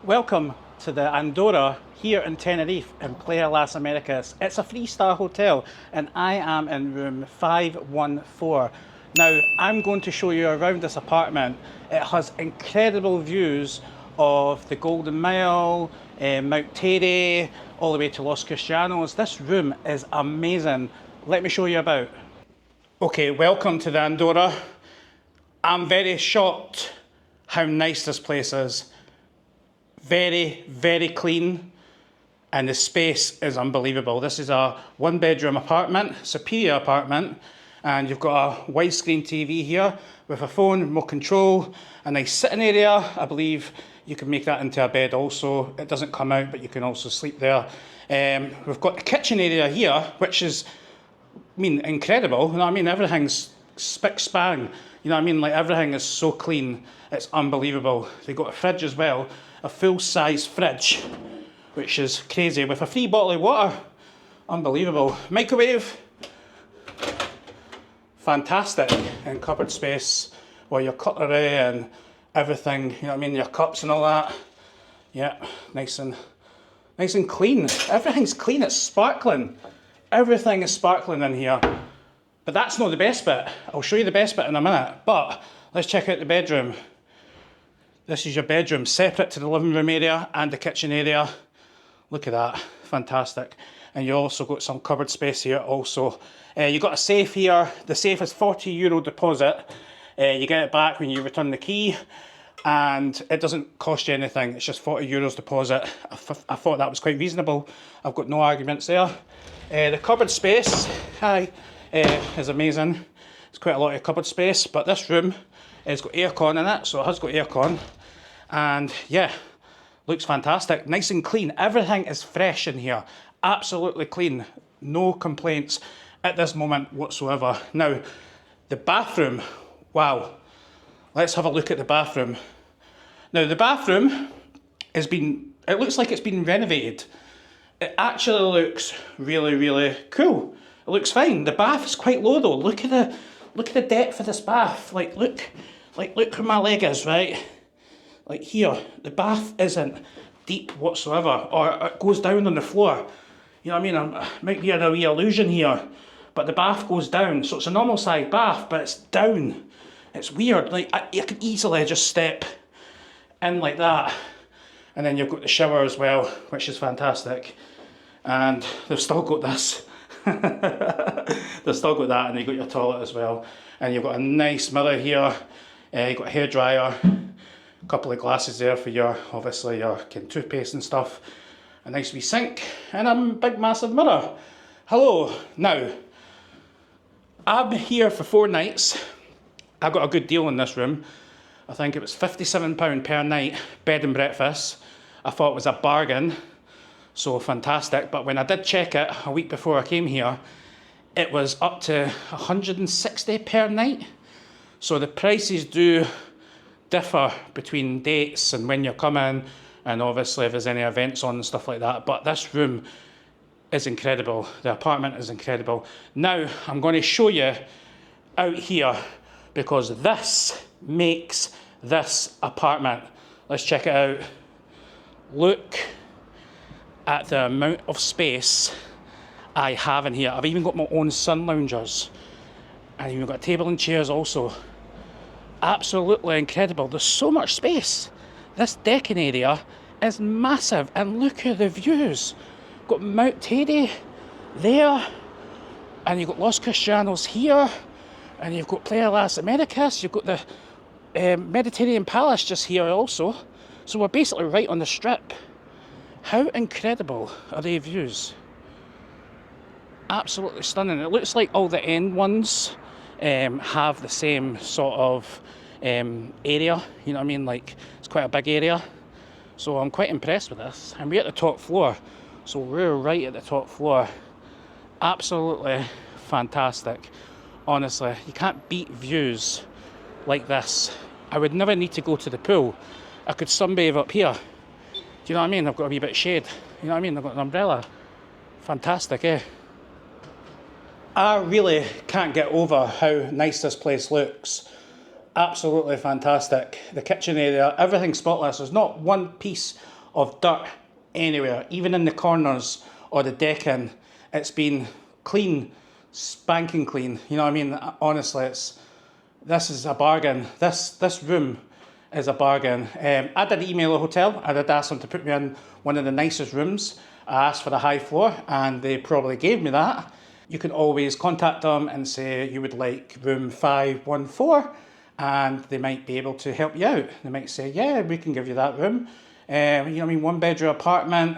Welcome to the Andorra here in Tenerife in Playa Las Américas. It's a 3-star hotel and I am in room 514. Now I'm going to show you around this apartment. It has incredible views of the Golden Mile, Mount Teide, all the way to Los Cristianos. This room is amazing. Let me show you about. Okay, welcome to the Andorra. I'm very shocked how nice this place is. Very, very clean, and the space is unbelievable. This is a 1-bedroom apartment, superior apartment, and you've got a widescreen TV here with a phone, remote control, a nice sitting area. I believe you can make that into a bed also. It doesn't come out, but you can also sleep there. We've got the kitchen area here, which is, incredible. You know what I mean? Everything's spick span. You know what I mean? Like, everything is so clean. It's unbelievable. They've got a fridge as well, a full-size fridge, which is crazy, with a free bottle of water. Unbelievable. Microwave. Fantastic. And cupboard space where your cutlery and everything, you know what I mean, your cups and all that. Yeah, nice and clean. Everything's clean, it's sparkling. Everything is sparkling in here. But that's not the best bit. I'll show you the best bit in a minute. But let's check out the bedroom. This is your bedroom, separate to the living room area and the kitchen area. Look at that, fantastic. And you also got some cupboard space here also. You've got a safe here. The safe is €40 deposit. You get it back when you return the key, and it doesn't cost you anything. It's just €40 deposit. I thought that was quite reasonable. I've got no arguments there. The cupboard space, is amazing. It's quite a lot of cupboard space, but this room has got aircon in it, so it has got aircon. And yeah, looks fantastic, nice and clean. Everything is fresh in here, absolutely clean, no complaints at this moment whatsoever. Now, the bathroom, wow. Let's have a look at the bathroom. Now, the bathroom it looks like it's been renovated. It actually looks really, really cool. It looks fine. The bath is quite low though. Look at the depth of this bath. Look where my leg is, right? Like here, the bath isn't deep whatsoever, or it goes down on the floor. You know what I mean? It might be a wee illusion here, but the bath goes down. So it's a normal size bath, but it's down. It's weird. Like, you could easily just step in like that. And then you've got the shower as well, which is fantastic. And they've still got this. They've still got that, and you've got your toilet as well. And you've got a nice mirror here. You've got a hairdryer, a couple of glasses there for obviously your toothpaste and stuff. A nice wee sink, and a big massive mirror. Hello. Now, I'm here for 4 nights. I got a good deal in this room. I think it was £57 per night, bed and breakfast. I thought it was a bargain. So fantastic, but when I did check it a week before I came here, it was up to £160 per night. So the prices do differ between dates and when you're coming, and obviously if there's any events on and stuff like that. But this room is incredible. The apartment is incredible. Now I'm going to show you out here, because this makes this apartment. Let's check it out. Look at the amount of space I have in here. I've even got my own sun loungers, and even got a table and chairs also. Absolutely incredible. There's so much space. This decking area is massive, and look at the views. Got Mount Teide there, and you've got Los Cristianos here, and you've got Playa Las Américas. You've got the Mediterranean Palace just here also. So we're basically right on the strip. How incredible are the views? Absolutely stunning. It looks like all the end ones have the same sort of area. You know what I mean? Like, it's quite a big area. So I'm quite impressed with this. And we're at the top floor. So we're right at the top floor. Absolutely fantastic. Honestly, you can't beat views like this. I would never need to go to the pool. I could sunbathe up here. Do you know what I mean? I've got a wee bit of shade. You know what I mean? I've got an umbrella. Fantastic, eh? I really can't get over how nice this place looks. Absolutely fantastic. The kitchen area, everything's spotless. There's not one piece of dirt anywhere, even in the corners or the decking. It's been clean, spanking clean. You know what I mean? Honestly, this is a bargain. This room is a bargain. I did email a hotel. I did ask them to put me in one of the nicest rooms. I asked for the high floor and they probably gave me that. You can always contact them and say you would like room 514 and they might be able to help you out. They might say, yeah, we can give you that room. You know what I mean? 1-bedroom apartment,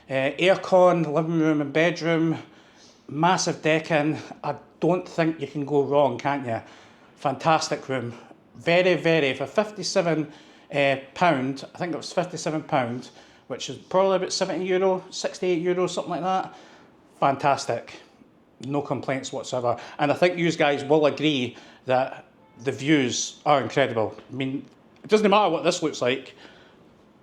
aircon, living room and bedroom, massive decking. I don't think you can go wrong, can't you? Fantastic room. Very, very, for £57, I think it was £57, which is probably about €70, €68, something like that. Fantastic. No complaints whatsoever. And I think you guys will agree that the views are incredible. I mean, it doesn't matter what this looks like.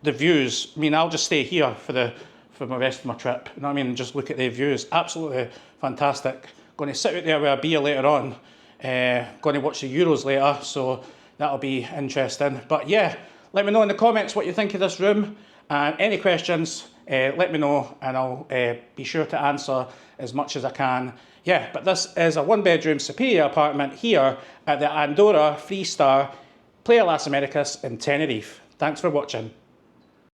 The views, I mean, I'll just stay here for the rest of my trip. You know what I mean? And just look at the views. Absolutely fantastic. Going to sit out there with a beer later on. Going to watch the Euros later, so that'll be interesting. But yeah, let me know in the comments what you think of this room. And any questions, let me know and I'll be sure to answer as much as I can. Yeah, but this is a 1-bedroom superior apartment here at the Andorra 3-star Playa Las Américas in Tenerife. Thanks for watching.